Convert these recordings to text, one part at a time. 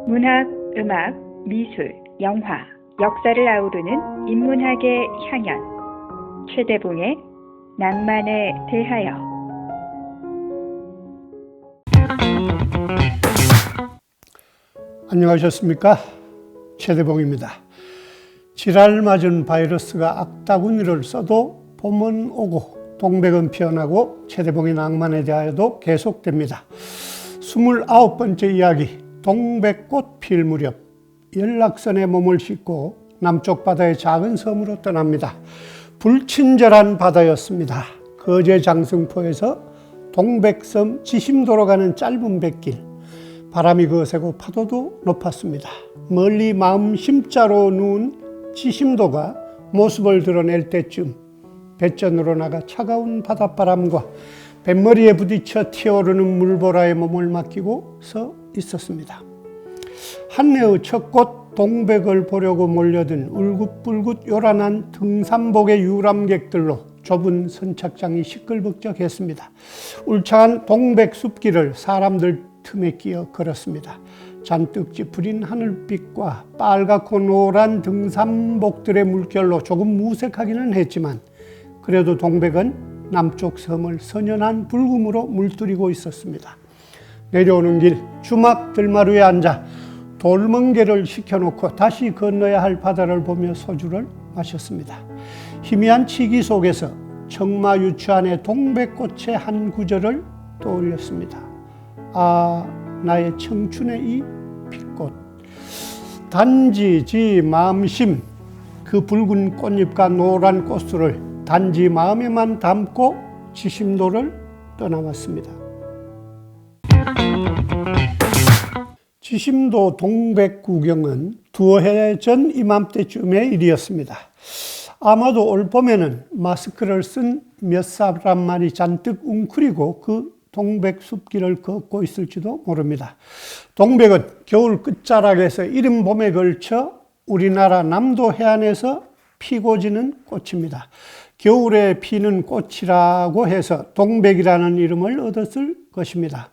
문학, 음악, 미술, 영화, 역사를 아우르는 인문학의 향연. 최대봉의 낭만에 대하여. 안녕하셨습니까? 최대봉입니다. 지랄 맞은 바이러스가 악다구니를 써도 봄은 오고 동백은 피어나고 최대봉의 낭만에 대하여도 계속됩니다. 29번째 이야기, 동백꽃 필 무렵. 연락선에 몸을 싣고 남쪽 바다의 작은 섬으로 떠납니다. 불친절한 바다였습니다. 거제 장승포에서 동백섬 지심도로 가는 짧은 뱃길. 바람이 거세고 파도도 높았습니다. 멀리 마음 심자로 누운 지심도가 모습을 드러낼 때쯤 뱃전으로 나가 차가운 바닷바람과 뱃머리에 부딪혀 튀어오르는 물보라에 몸을 맡기고 서 있었습니다. 한해의 첫 꽃 동백을 보려고 몰려든 울긋불긋 요란한 등산복의 유람객들로 좁은 선착장이 시끌벅적했습니다. 울창한 동백 숲길을 사람들 틈에 끼어 걸었습니다. 잔뜩 찌푸린 하늘빛과 빨갛고 노란 등산복들의 물결로 조금 무색하기는 했지만 그래도 동백은 남쪽 섬을 선연한 붉음으로 물들이고 있었습니다. 내려오는 길 주막 들마루에 앉아 돌멍게를 시켜놓고 다시 건너야 할 바다를 보며 소주를 마셨습니다. 희미한 치기 속에서 청마유추안의 동백꽃의 한 구절을 떠올렸습니다. 아, 나의 청춘의 이 빛꽃. 단지 지 마음심, 그 붉은 꽃잎과 노란 꽃술을 단지 마음에만 담고 지심도를 떠나왔습니다. 지심도 동백 구경은 두어 해 전 이맘때쯤의 일이었습니다. 아마도 올 봄에는 마스크를 쓴 몇 사람만이 잔뜩 웅크리고 그 동백 숲길을 걷고 있을지도 모릅니다. 동백은 겨울 끝자락에서 이른 봄에 걸쳐 우리나라 남도 해안에서 피고 지는 꽃입니다. 겨울에 피는 꽃이라고 해서 동백이라는 이름을 얻었을 것입니다.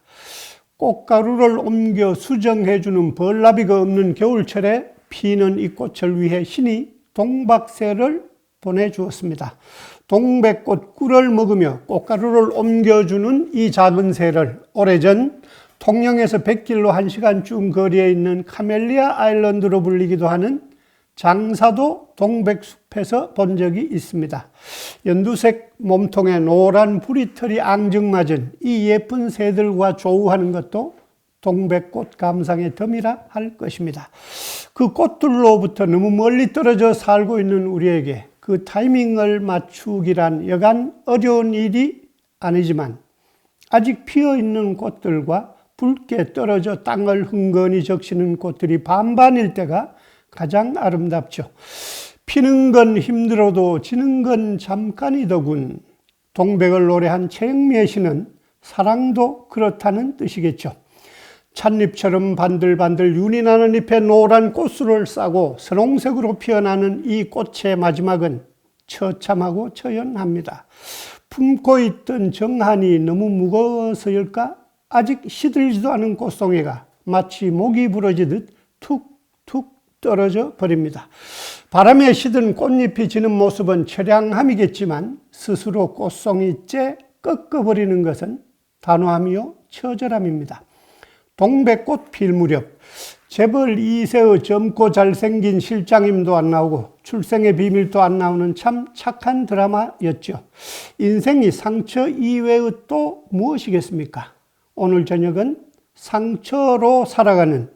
꽃가루를 옮겨 수정해주는 벌나비가 없는 겨울철에 피는 이 꽃을 위해 신이 동박새를 보내주었습니다. 동백꽃 꿀을 먹으며 꽃가루를 옮겨주는 이 작은 새를 오래전 통영에서 뱃길로 1시간쯤 거리에 있는 카멜리아 아일랜드로 불리기도 하는 장사도 동백숲에서 본 적이 있습니다. 연두색 몸통에 노란 부리털이 앙증맞은 이 예쁜 새들과 조우하는 것도 동백꽃 감상의 덤이라 할 것입니다. 그 꽃들로부터 너무 멀리 떨어져 살고 있는 우리에게 그 타이밍을 맞추기란 여간 어려운 일이 아니지만 아직 피어있는 꽃들과 붉게 떨어져 땅을 흥건히 적시는 꽃들이 반반일 때가 가장 아름답죠. 피는 건 힘들어도 지는 건 잠깐이더군. 동백을 노래한 최영미의 시는 사랑도 그렇다는 뜻이겠죠. 찻잎처럼 반들반들 윤이 나는 잎에 노란 꽃술을 싸고 선홍색으로 피어나는 이 꽃의 마지막은 처참하고 처연합니다. 품고 있던 정한이 너무 무거워서일까? 아직 시들지도 않은 꽃송이가 마치 목이 부러지듯 툭툭 떨어져 버립니다. 바람에 시든 꽃잎이 지는 모습은 처량함이겠지만 스스로 꽃송이째 꺾어버리는 것은 단호함이요 처절함입니다. 동백꽃 필 무렵, 재벌 2세의 젊고 잘생긴 실장님도 안 나오고 출생의 비밀도 안 나오는 참 착한 드라마였죠. 인생이 상처 이외의 또 무엇이겠습니까? 오늘 저녁은 상처로 살아가는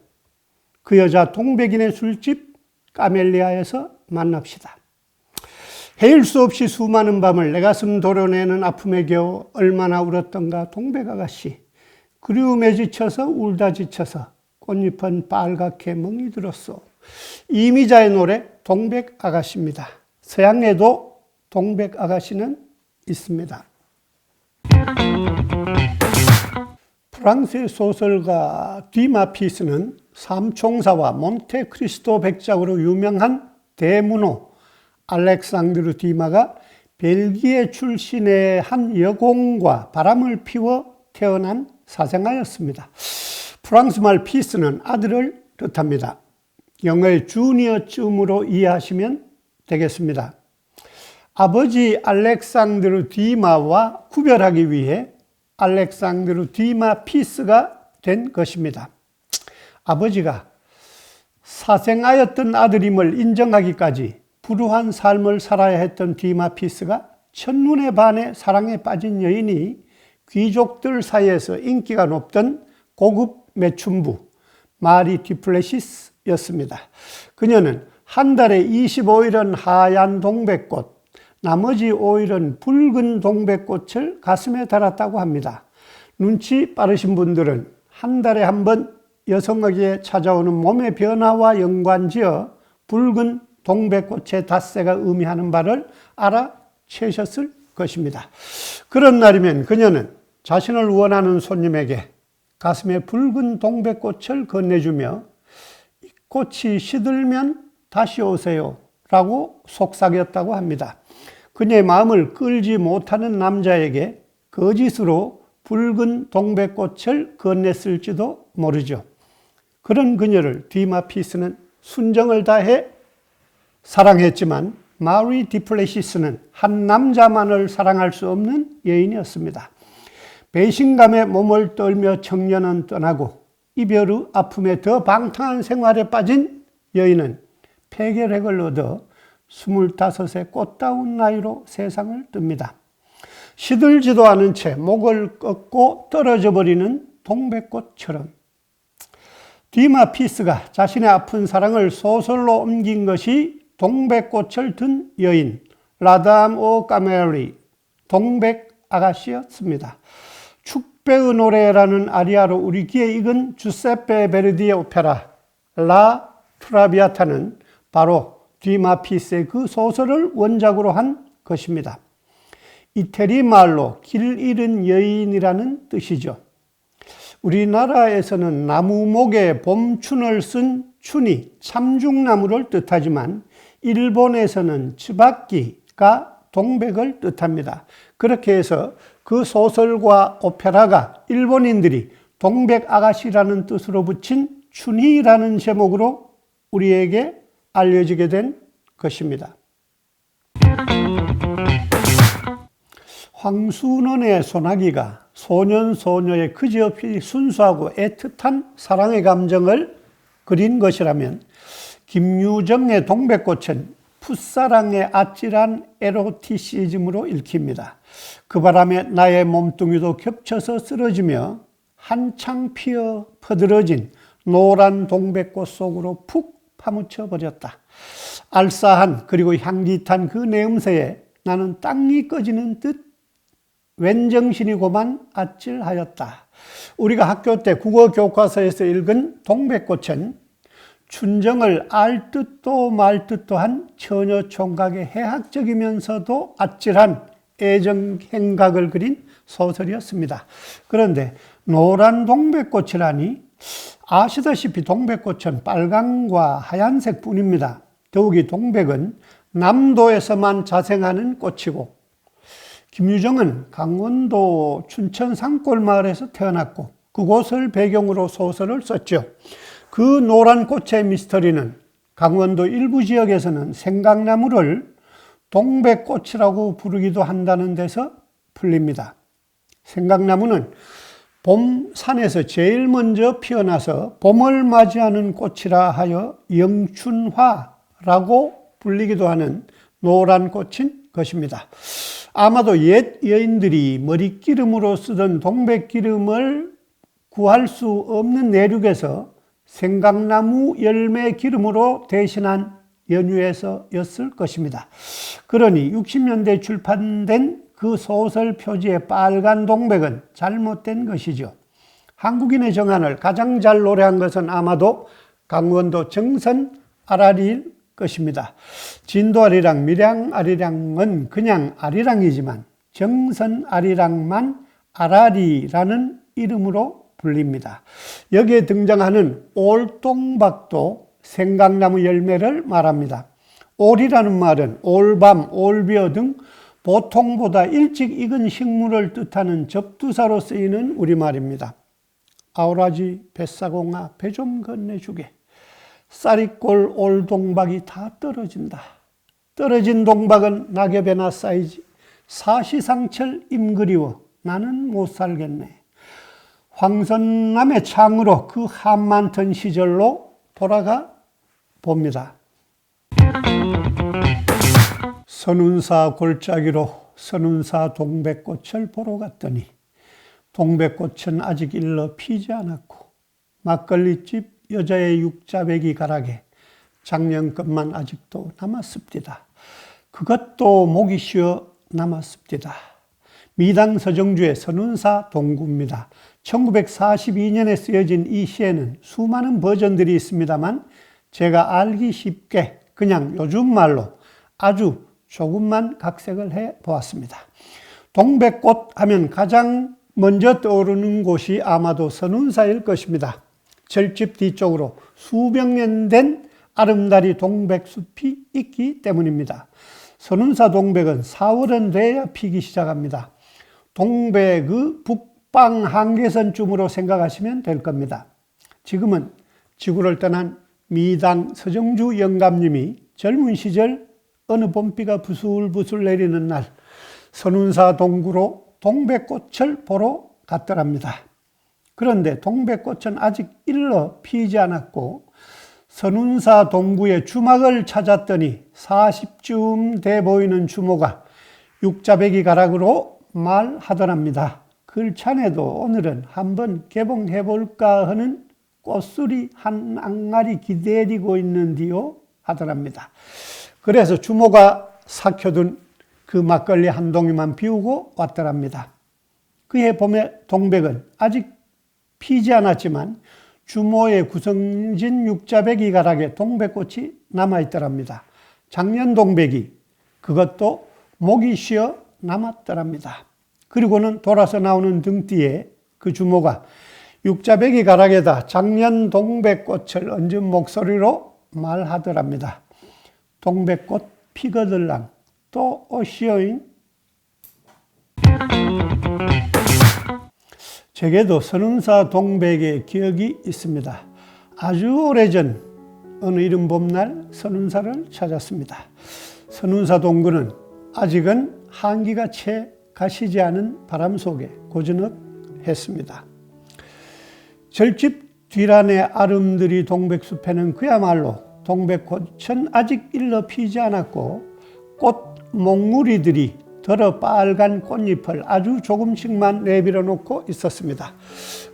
그 여자 동백인의 술집 카멜리아에서 만납시다. 헤일 수 없이 수많은 밤을 내 가슴 도려내는 아픔에 겨워 얼마나 울었던가 동백 아가씨. 그리움에 지쳐서 울다 지쳐서 꽃잎은 빨갛게 멍이 들었소. 이미자의 노래 동백 아가씨입니다. 서양에도 동백 아가씨는 있습니다. 프랑스의 소설가 뒤마 피스는 삼총사와 몬테크리스토 백작으로 유명한 대문호 알렉상드르 뒤마가 벨기에 출신의 한 여공과 바람을 피워 태어난 사생아였습니다. 프랑스말 피스는 아들을 뜻합니다. 영어의 주니어쯤으로 이해하시면 되겠습니다. 아버지 알렉산드르 디마와 구별하기 위해 알렉산드르 디마 피스가 된 것입니다. 아버지가 사생아였던 아들임을 인정하기까지 불우한 삶을 살아야 했던 디마 피스가 첫눈에 반해 사랑에 빠진 여인이 귀족들 사이에서 인기가 높던 고급 매춘부 마리 디플레시스였습니다. 그녀는 한 달에 25일은 하얀 동백꽃, 나머지 5일은 붉은 동백꽃을 가슴에 달았다고 합니다. 눈치 빠르신 분들은 한 달에 한 번 여성에게 찾아오는 몸의 변화와 연관지어 붉은 동백꽃의 닷새가 의미하는 바를 알아채셨을 것입니다. 그런 날이면 그녀는 자신을 원하는 손님에게 가슴에 붉은 동백꽃을 건네주며 이 꽃이 시들면 다시 오세요 라고 속삭였다고 합니다. 그녀의 마음을 끌지 못하는 남자에게 거짓으로 붉은 동백꽃을 건넸을지도 모르죠. 그런 그녀를 디마 피스는 순정을 다해 사랑했지만 마리 디플레시스는 한 남자만을 사랑할 수 없는 여인이었습니다. 배신감에 몸을 떨며 청년은 떠나고 이별의 아픔에 더 방탕한 생활에 빠진 여인은 폐결핵을 얻어 25의 꽃다운 나이로 세상을 뜹니다. 시들지도 않은 채 목을 꺾고 떨어져 버리는 동백꽃처럼 디마 피스가 자신의 아픈 사랑을 소설로 옮긴 것이 동백꽃을 든 여인 라담 오 까메리 동백 아가씨였습니다. 축배의 노래라는 아리아로 우리 귀에 익은 주세페 베르디의 오페라 라 트라비아타는 바로 디마 피스의 그 소설을 원작으로 한 것입니다. 이태리 말로 길 잃은 여인이라는 뜻이죠. 우리나라에서는 나무목에 봄춘을 쓴 춘이 참중나무를 뜻하지만 일본에서는 츠바키가 동백을 뜻합니다. 그렇게 해서 그 소설과 오페라가 일본인들이 동백 아가씨라는 뜻으로 붙인 춘희라는 제목으로 우리에게 알려지게 된 것입니다. 황순원의 소나기가 소년 소녀의 그지없이 순수하고 애틋한 사랑의 감정을 그린 것이라면 김유정의 동백꽃은 풋사랑의 아찔한 에로티시즘으로 읽힙니다. 그 바람에 나의 몸뚱이도 겹쳐서 쓰러지며 한창 피어 퍼들어진 노란 동백꽃 속으로 푹 파묻혀 버렸다. 알싸한 그리고 향깃한 그 내음새에 나는 땅이 꺼지는 듯 웬정신이고만 아찔하였다. 우리가 학교 때 국어 교과서에서 읽은 동백꽃은 춘정을 알 듯도 말 듯도 한 처녀 총각의 해학적이면서도 아찔한 애정 행각을 그린 소설이었습니다. 그런데 노란 동백꽃이라니 아시다시피 동백꽃은 빨강과 하얀색 뿐입니다. 더욱이 동백은 남도에서만 자생하는 꽃이고 김유정은 강원도 춘천 산골마을에서 태어났고 그곳을 배경으로 소설을 썼죠. 그 노란 꽃의 미스터리는 강원도 일부 지역에서는 생강나무를 동백꽃이라고 부르기도 한다는 데서 풀립니다. 생강나무는 봄 산에서 제일 먼저 피어나서 봄을 맞이하는 꽃이라 하여 영춘화라고 불리기도 하는 노란 꽃인 것입니다. 아마도 옛 여인들이 머릿기름으로 쓰던 동백기름을 구할 수 없는 내륙에서 생강나무 열매 기름으로 대신한 연유에서였을 것입니다. 그러니 60년대 출판된 그 소설 표지의 빨간 동백은 잘못된 것이죠. 한국인의 정한을 가장 잘 노래한 것은 아마도 강원도 정선 아라리일 것입니다. 진도 아리랑, 밀양 아리랑은 그냥 아리랑이지만 정선 아리랑만 아라리라는 이름으로 불립니다. 여기에 등장하는 올동박도 생강나무 열매를 말합니다. 올이라는 말은 올밤, 올비어 등 보통보다 일찍 익은 식물을 뜻하는 접두사로 쓰이는 우리말입니다. 아우라지 뱃사공아 배 좀 건네주게. 쌀이꼴 올 동박이 다 떨어진다. 떨어진 동박은 낙엽에나 쌓이지 사시상철 임그리워 나는 못 살겠네. 황선남의 창으로 그 한만턴 시절로 돌아가 봅니다. 선운사 골짜기로 선운사 동백꽃을 보러 갔더니 동백꽃은 아직 일러 피지 않았고 막걸리집 여자의 육자배기 가락에 작년 것만 아직도 남았습니다. 그것도 목이 쉬어 남았습니다. 미당 서정주의 선운사 동구입니다. 1942년에 쓰여진 이 시에는 수많은 버전들이 있습니다만 제가 알기 쉽게 그냥 요즘 말로 아주 조금만 각색을 해 보았습니다. 동백꽃 하면 가장 먼저 떠오르는 곳이 아마도 선운사일 것입니다. 절집 뒤쪽으로 수백 년 된 아름다리 동백숲이 있기 때문입니다. 선운사 동백은 4월은 돼야 피기 시작합니다. 동백의 북방 한계선쯤으로 생각하시면 될 겁니다. 지금은 지구를 떠난 미당 서정주 영감님이 젊은 시절 어느 봄비가 부슬부슬 내리는 날 선운사 동구로 동백꽃을 보러 갔더랍니다. 그런데 동백꽃은 아직 일러 피지 않았고 선운사 동구의 주막을 찾았더니 40쯤 돼 보이는 주모가 육자배기 가락으로 말하더랍니다. 글찬에도 오늘은 한번 개봉해볼까 하는 꽃술이 한 앙알이 기다리고 있는디요 하더랍니다. 그래서 주모가 삭혀둔 그 막걸리 한 동이만 비우고 왔더랍니다. 그해 봄의 동백은 아직 피지 않았지만 주모의 구성진 육자배기 가락에 동백꽃이 남아있더랍니다. 작년 동백이 그것도 목이 쉬어 남았더랍니다. 그리고는 돌아서 나오는 등뒤에 그 주모가 육자배기 가락에다 작년 동백꽃을 얹은 목소리로 말하더랍니다. 동백꽃 피거들랑 또 오시오잉. 제게도 선운사 동백의 기억이 있습니다. 아주 오래전 어느 이른 봄날 선운사를 찾았습니다. 선운사 동구는 아직은 한기가 채 가시지 않은 바람 속에 고즈넉했습니다. 절집 뒤란의 아름드리 동백숲에는 그야말로 동백꽃은 아직 일러 피지 않았고 꽃 몽무리들이 더러 빨간 꽃잎을 아주 조금씩만 내밀어 놓고 있었습니다.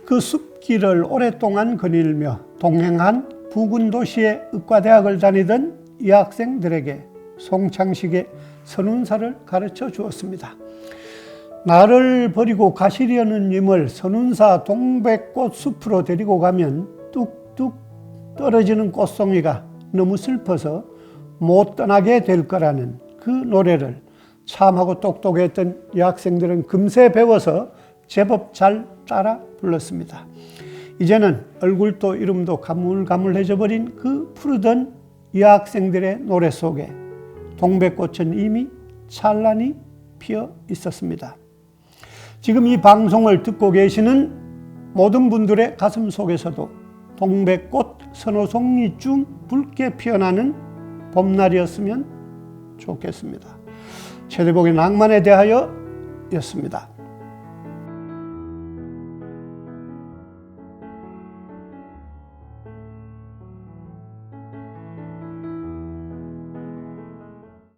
그 숲길을 오랫동안 거닐며 동행한 부근 도시의 의과대학을 다니던 여학생들에게 송창식의 선운사를 가르쳐 주었습니다. 나를 버리고 가시려는 님을 선운사 동백꽃 숲으로 데리고 가면 뚝뚝 떨어지는 꽃송이가 너무 슬퍼서 못 떠나게 될 거라는 그 노래를 참하고 똑똑했던 여학생들은 금세 배워서 제법 잘 따라 불렀습니다. 이제는 얼굴도 이름도 가물가물해져 버린 그 푸르던 여학생들의 노래 속에 동백꽃은 이미 찬란히 피어 있었습니다. 지금 이 방송을 듣고 계시는 모든 분들의 가슴 속에서도 동백꽃 서너 송이쯤 붉게 피어나는 봄날이었으면 좋겠습니다. 최대봉의 낭만에 대하여 였습니다.